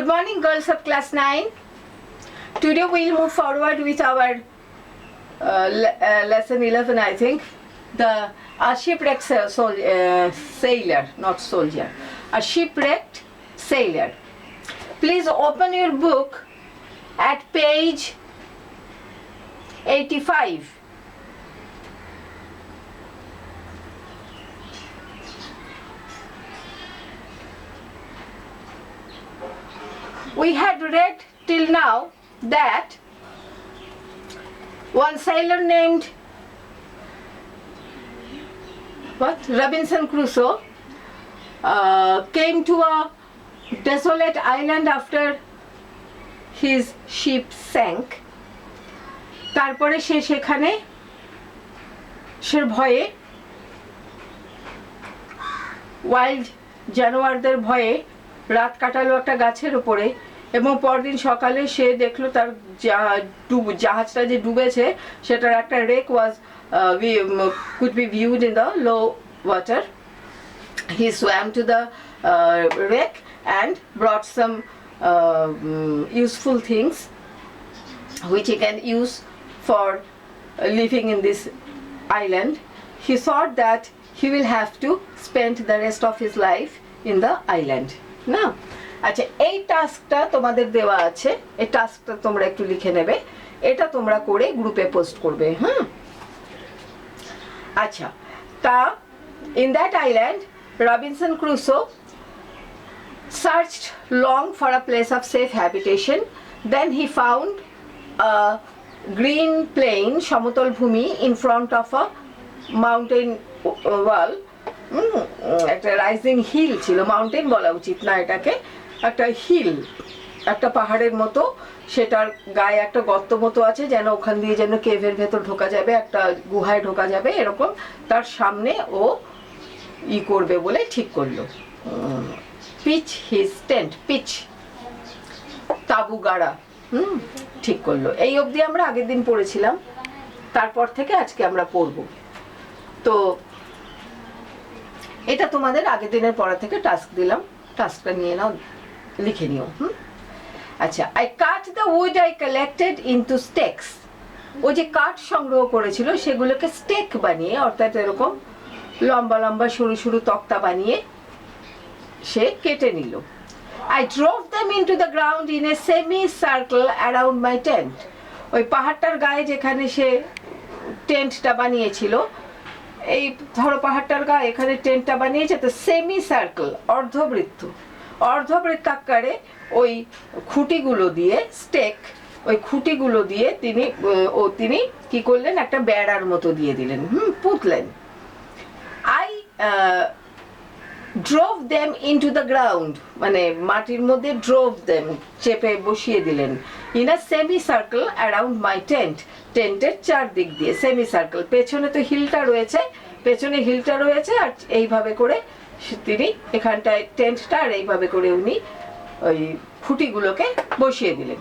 morning, girls of class 9. Today we'll move forward with our lesson 11, I think. A shipwrecked sailor, not soldier. A shipwrecked sailor. Please open your book at page 85. We had read till now that one sailor named Robinson Crusoe came to a desolate island after his ship sank. তারপরে সে সেখানে সে ভয়ে wild জানোয়ারদের ভয়ে রাত কাটালো একটা গাছের উপরে এবং পরদিন সকালে সে দেখলো তার জাহাজটা যে ডুবেছে সেটার একটা rake could be viewed in the low water. He swam to the wreck and brought some useful things which he can use for living in this island. He thought that he will have to spend the rest of his life in the island. না আচ্ছা, এই টাস্কটা তোমাদের দেওয়া আছে, এই টাস্কটা তোমরা একটু লিখে নেবে, এটা তোমরা করে গ্রুপে পোস্ট করবে। হ্যাঁ আচ্ছা, তা in that island Robinson Crusoe searched long for a place of safe habitation. Then he found a green plain, সমতল ভূমি, in front of a mountain wall. একটা রাইজিং হিল ছিল, মাউন্টেন বলা উচিত না এটাকে, একটা হিল, একটা পাহাড়ের মতো, সেটার গায়ে একটা গর্ত মতো আছে যেন ওখান দিয়ে যেন কেভের ভেতর ঢোকা যাবে, একটা গুহায় ঢোকা যাবে এরকম। তার সামনে ও করবে বলে ঠিক করলো, পিচ হিজ টেন্ট, পিচ তাবু গাড়া ঠিক করলো। এই অবধি আমরা আগের দিন পড়েছিলাম, তারপর থেকে আজকে আমরা পড়বো। তো এটা তোমাদের আগের দিনের পড়া থেকে টাস্ক দিলাম, টাস্কটা নিয়ে নাও, লিখে নিও। আচ্ছা, I cut the wood I collected into stakes. ও যে কাঠ সংগ্রহ করেছিল সেগুলোকে স্টেক বানিয়ে, অর্থাৎ এরকম লম্বা লম্বা সরু সরু তক্তা বানিয়ে সে কেটে নিল। I drove them into the ground in a semi-circle around my tent. ওই পাহাড়টার গায়ে যেখানে সে টেন্টটা বানিয়েছিল, এই ধরো পাহাড়টার গায়ে এখানে টেন্টটা বানিয়েছে, তো সেমি সার্কেল, অর্ধবৃত্ত, অর্ধবৃত্তাকারে ওই খুঁটিগুলো দিয়ে, স্টেক, ওই খুঁটিগুলো দিয়ে তিনি কি করলেন, একটা বেড়ার মতো দিয়ে দিলেন, পুঁতলেন। I drove them into the ground, মানে মাটির মধ্যে drove them, চেপে বসিয়ে দিলেন, in a semi circle around my tent. টেন্টের চারদিক দিয়ে সেমি সার্কেল, পেছনে তো হিলটা রয়েছে, পেছনে হিলটা রয়েছে, আর এইভাবে করে তিনি এখানটায় টেন্টটা, আর এইভাবে করে উনি ওই খুঁটিগুলোকে বসিয়ে দিলেন।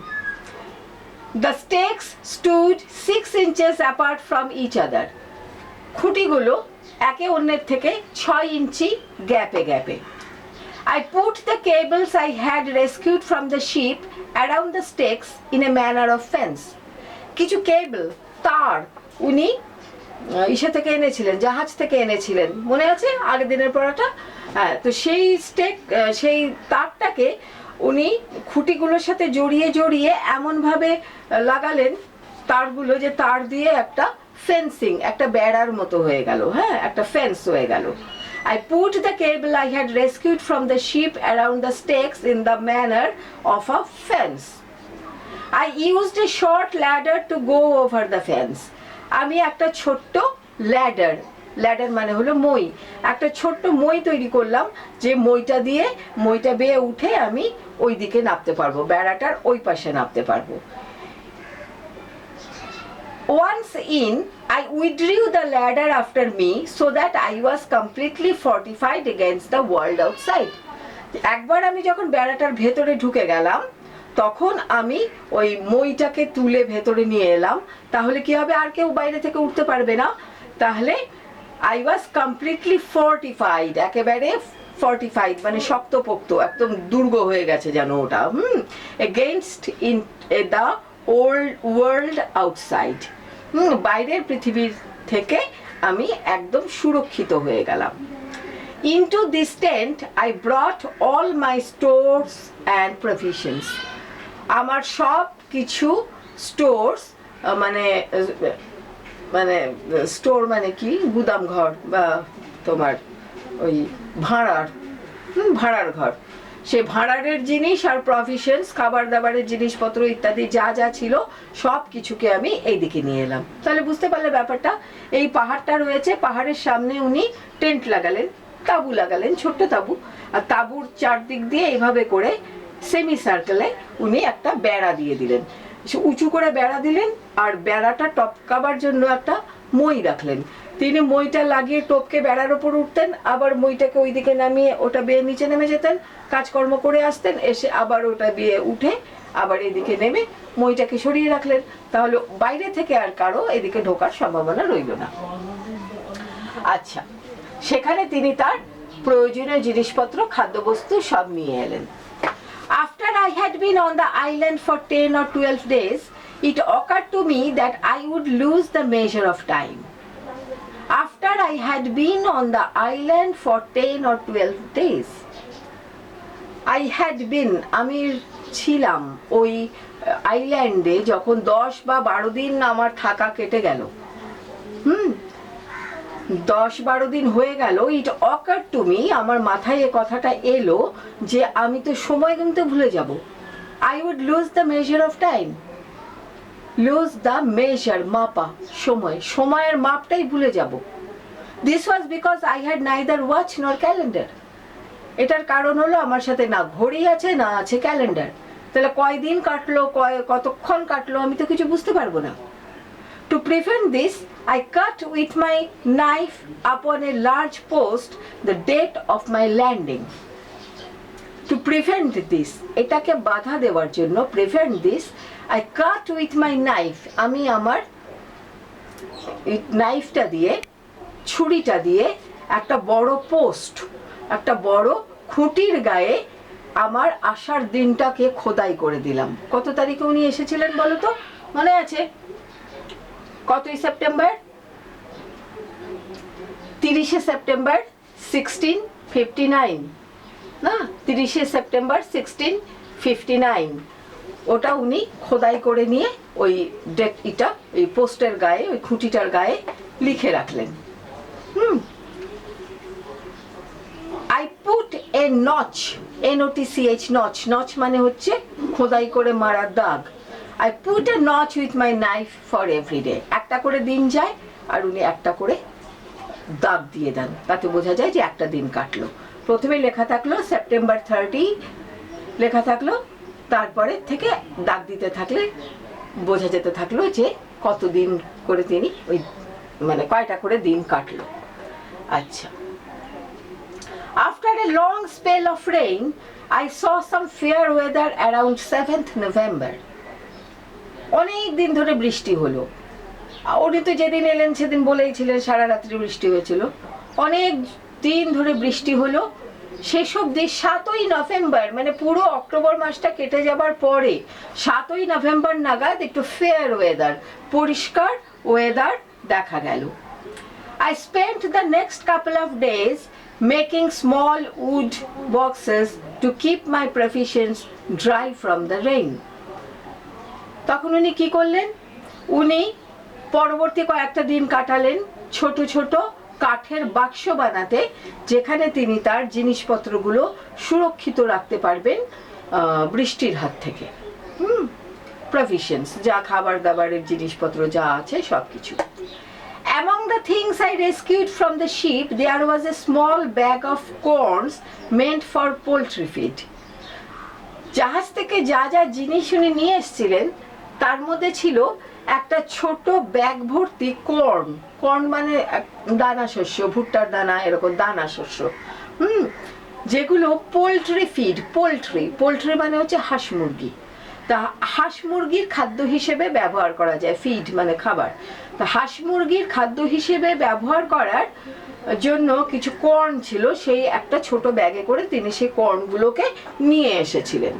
The stakes stood 6 inches apart from each other. খুঁটিগুলো একে অন্যের থেকে 6 ইঞ্চি গ্যাপে গ্যাপে। I put the cables I had rescued from the ship around the stakes in a manner of fence. কিছু কেবল, তার উনি ইসে থেকে এনেছিলেন, জাহাজ থেকে এনেছিলেন, মনে আছে আগের দিনের পড়াটা? হ্যাঁ, তো সেই সেই তারটাকে উনি খুঁটিগুলোর সাথে জড়িয়ে জড়িয়ে এমনভাবে লাগালেন তারগুলো যে তার দিয়ে একটা ফেন্সিং, একটা বেড়ার মতো হয়ে গেল, হ্যাঁ, একটা ফেন্স হয়ে গেল। I put the cable I had rescued from the ship around the stakes in the manner of a fence. I used a short ladder to go over the fence. আমি একটা ছোট্ট ল্যাডার, ল্যাডার মানে হলো মই, একটা ছোট্ট মই তৈরি করলাম, যে মইটা দিয়ে, মইটা বেয়ে উঠে আমি ওই দিকে নামতে পারবো, বেড়াটার ওই পাশে নামতে পারবো। Once in, I withdrew the ladder after me so that I was completely fortified against the world outside. একবার আমি যখন বেড়াটার ভেতরে ঢুকে গেলাম, তখন আমি ওই মইটাকে তুলে ভেতরে নিয়ে এলাম, তাহলে কি হবে, আর কেউ বাইরে থেকে উঠতে পারবে না। তাহলে I was completely fortified, একেবারে fortified মানে শক্তপোক্ত, একদম দুর্গ হয়ে গেছে যেন ওটা, against in the old world outside, বাইরের পৃথিবীর থেকে আমি একদম সুরক্ষিত হয়ে গেলাম। Into this tent I brought all my stores and provisions, আমার সব কিছু স্টোরস মানে মানে স্টোর মানে কি, গুদাম ঘর বা তোমার ওই ভাড়ার ঘর, সে ভাড়ারের জিনিস আর প্রভিশনস, খাবার দাবারের জিনিসপত্র ইত্যাদি যা যা ছিল সব কিছুকে আমি এইদিকে নিয়ে এলাম। তাহলে বুঝতে পারলে ব্যাপারটা, এই পাহাড়টা রয়েছে, পাহাড়ের সামনে উনি টেন্ট লাগালেন, তাঁবু লাগালেন, ছোট্ট তাঁবু, আর তাঁবুর চারদিক দিয়ে এইভাবে করে সেমি সার্কেলে উনি একটা বেড়া দিয়ে দিলেন, উঁচু করে বেড়া দিলেন, আর বেড়াটা টপকাবার জন্য একটা মই রাখলেন। তিনি মইটা লাগিয়ে টপকে বেড়ার ওপর উঠতেন, আবার মইটাকে ওইদিকে নামিয়ে ওটা বেয়ে নিচে নেমে যেতেন, কাজকর্ম করে আসতেন, এসে আবার ওটা বেয়ে উঠে আবার এদিকে নেমে মইটাকে সরিয়ে রাখলেন। তাহলে বাইরে থেকে আর কারো এদিকে ঢোকার সম্ভাবনা রইল না। আচ্ছা, সেখানে তিনি তার প্রয়োজনীয় জিনিসপত্র, খাদ্যবস্তু সব নিয়ে এলেন। After I had been on the island for 10 or 12 days, it occurred to me that I would lose the measure of time. After I had been on the island for 10 or 12 days, I had been, আমি ছিলাম ওই আইল্যান্ডে যখন 10 বা 12 দিন আমার থাকা কেটে গেল, 10-12 দিন হয়ে গেল। ইট অকার টু মি, আমার মাথায় এ কথাটা এলো যে আমি তো সময় গুনতে ভুলে যাব। I would lose the measure of time, lose the measure, মাপা, সময়ের মাপটাই ভুলে যাব। This was because I had neither watch nor calendar. এটার কারণ হলো আমার সাথে না ঘড়ি আছে না আছে ক্যালেন্ডার। তাহলে কয়দিন কাটলো, কতক্ষণ কাটলো আমি তো কিছু বুঝতে পারবো না। To prevent this, I cut with my knife upon a large post the date of my landing. To prevent this, এটাকে বাধা দেওয়ার জন্য, prevent this, I cut with my knife, আমি আমার নাইফটা দিয়ে, ছুরিটা দিয়ে একটা বড় পোস্ট, একটা বড় খুঁটির গায়ে আমার আসার দিনটাকে খোদাই করে দিলাম। কত তারিখে উনি এসেছিলেন বলো তো, মনে আছে? কতই সেপ্টেম্বর? 30শে সেপ্টেম্বর 1659 না, 30শে সেপ্টেম্বর 1659 ওটা উনি খোদাই করে নিয়ে ওই ডেটটা এই পোস্টের গায়ে, ওই খুঁটিটার গায়ে লিখে রাখলেন। I put a notch, N-O-T-C-H, notch, notch মানে হচ্ছে খোদাই করে মারা দাগ। I put a notch with my knife for every day. একটা করে দিন যায় আর উনি একটা করে দাগ দিয়ে দেন, তাতে বোঝা যায় যে একটা দিন কাটলো। প্রথমে লেখা থাকলো সেপ্টেম্বর 30 লেখা থাকলো, তারপরে থেকে দাগ দিতে থাকলে বোঝা যেতে থাকলো যে কতদিন করে তিনি ওই মানে কয়টা করে দিন কাটলো। আচ্ছা, after a long spell of rain, I saw some fair weather around 7th November. অনেক দিন ধরে বৃষ্টি হলো। উনি তো যেদিন এলেন সেদিন বলেইছিলেন সারা রাত্রি বৃষ্টি হয়েছিল। অনেক দিন ধরে বৃষ্টি হলো। শেষ অবধি 7ই নভেম্বর, মানে পুরো অক্টোবর মাসটা কেটে যাবার পরে 7ই নভেম্বর নাগাদ একটু ফেয়ার ওয়েদার, পরিষ্কার ওয়েদার দেখা গেল। I spent the next couple of days making small wood boxes to keep my provisions dry from the rain. তখন উনি কি করলেন? উনি পরবর্তী কয়েকটা দিন কাটালেন ছোট ছোট কাঠের বাক্স বানাতে, যেখানে তিনি তার জিনিসপত্রগুলো সুরক্ষিত রাখতে পারবেন বৃষ্টির হাত থেকে। প্রভিশনস, যা খাবার দাবারের জিনিসপত্র যা আছে সবকিছু। Among the things I rescued from the ship, there was a small bag of corns meant for poultry feed. জাহাজ থেকে যা যা জিনিস উনি নিয়ে এসেছিলেন তার মধ্যে ছিল একটা ছোট ব্যাগ ভর্তি কর্ন। কর্ন মানে দানা শস্য, ভুট্টার দানা, এরকম দানা শস্য, যেগুলো পোল্ট্রি ফিড। পোল্ট্রি মানে হচ্ছে হাঁস মুরগি। তা হাঁস মুরগির খাদ্য হিসেবে ব্যবহার করা যায়, ফিড মানে খাবার। তা হাঁস মুরগির খাদ্য হিসেবে ব্যবহার করার জন্য কিছু কর্ন ছিল, সেই একটা ছোট ব্যাগে করে তিনি সেই কর্নগুলোকে নিয়ে এসেছিলেন।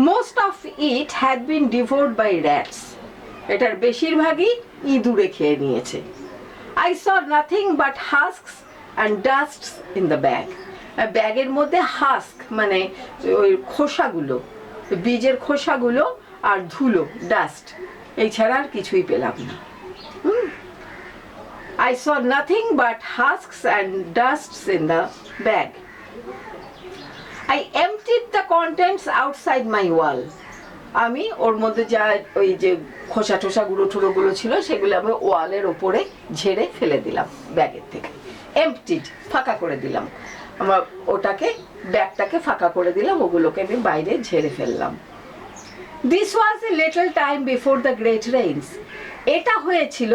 Most of it had been devoured by rats, এটার বেশিরভাগই ইঁদুরে খেয়ে নিয়েছে। I saw nothing but husks and dusts in the bag. ব্যাগের মধ্যে হাস্ক মানে ওই খোসাগুলো, বীজের খোসাগুলো আর ধুলো, ডাস্ট, এই ছাড়া আর কিছুই পেলাম না। I saw nothing but husks and dusts in the bag. I emptied the contents outside my wall. আমি ওর মধ্যে যা ওই যে খোসা টোসা গুঁড়ো টুড়োগুলো ছিল সেগুলো আমি ওয়ালের ওপরে ঝেড়ে ফেলে দিলাম ব্যাগের থেকে। এমপ্টিড, ফাঁকা করে দিলাম, আমার ওটাকে ব্যাগটাকে ফাঁকা করে দিলাম, ওগুলোকে আমি বাইরে ঝেড়ে ফেললাম। This was a little time before the great rains. এটা হয়েছিল,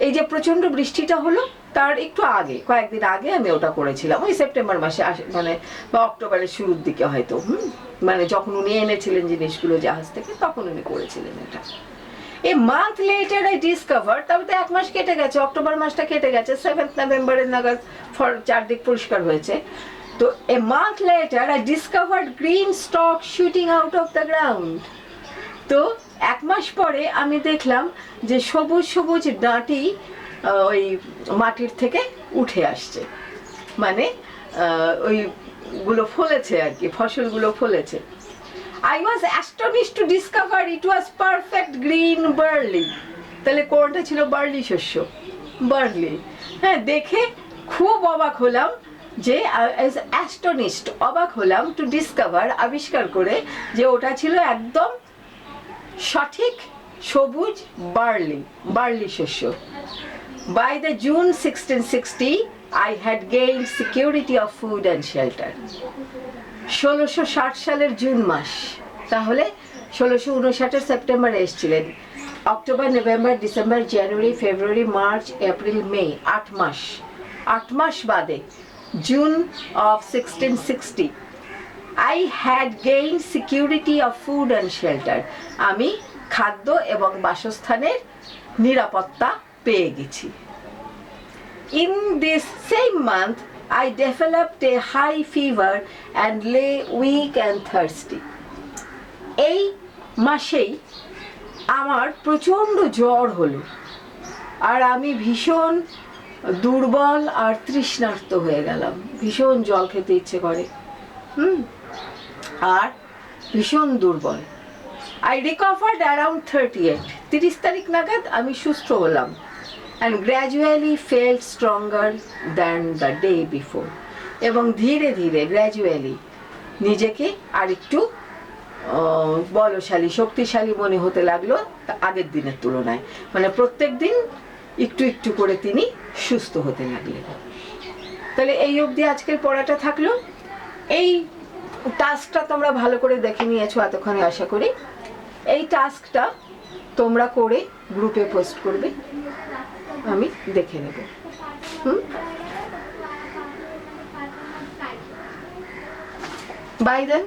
এই যে প্রচন্ড বৃষ্টিটা হলো তার একটু আগে, কয়েকদিন আগে আমি ওটা করেছিলাম, ওই সেপ্টেম্বর মাসে মানে বা অক্টোবরের শুরুর দিকে হয়তো, মানে যখন উনি এনেছিলেন জিনিসগুলো জাহাজ থেকে তখন উনি করেছিলেন এটা। A month letter I discover, তবে তো 1 মাস কেটে গেছে, অক্টোবর মাসটা কেটে গেছে, 7th নভেম্বরের নাগাদ চারদিক পরিষ্কার হয়েছে। তো a month letter I discovered green stock shooting out of the ground. তো 1 মাস পরে আমি দেখলাম যে সবুজ সবুজ ডাঁটি ওই মাটির থেকে উঠে আসছে, মানে ওইগুলো ফলেছে আর কি, ফসলগুলো ফলেছে। I was astonished to discover it was perfect green barley. তাহলে কোনটা ছিল? বার্লি শস্য, বার্লি। হ্যাঁ, দেখে খুব অবাক হলাম যে অ্যাস্টনিশড, অবাক হলাম, টু ডিসকভার, আবিষ্কার করে, যে ওটা ছিল একদম সঠিক সবুজ বার্লি, বার্লি শস্য। By the June 1660, I had gained security of food and shelter. 1660 সালের জুন মাস, তাহলে 1659 সেপ্টেম্বরে এসেছিলেন, অক্টোবর, নভেম্বর, ডিসেম্বর, জানুয়ারি, ফেব্রুয়ারি, মার্চ, এপ্রিল, মে, 8 মাস। 8 মাস বাদে June of 1660 I had gained security of food and shelter. আমি খাদ্য এবং বাসস্থানের নিরাপত্তা পেয়ে গেছি। In this same month, I developed a high fever and lay weak and thirsty. এই মাসেই আমার প্রচণ্ড জ্বর হলো, আর আমি ভীষণ দুর্বল আর তৃষ্ণার্ত হয়ে গেলাম, ভীষণ জল খেতে ইচ্ছে করে, আর ভীষণ দুর্বল। I recovered around 30 তারিখ নাগাদ আমি সুস্থ হলাম, and gradually felt stronger than the day before. এবং ধীরে ধীরে গ্র্যাজুয়ালি নিজেকে আরেকটু বলশালী, শক্তিশালী মনে হতে লাগলো আগের দিনের তুলনায়, মানে প্রত্যেক দিন একটু একটু করে তিনি সুস্থ হতে লাগলেন। তাহলে এই অবধি আজকের পড়াটা থাকলো। এই টাস্কটা তোমরা ভালো করে দেখে নিয়েছো এতক্ষণে আশা করি। এই টাস্কটা তোমরা করে গ্রুপে পোস্ট করবে, আমি দেখে নেব। বাই দেন।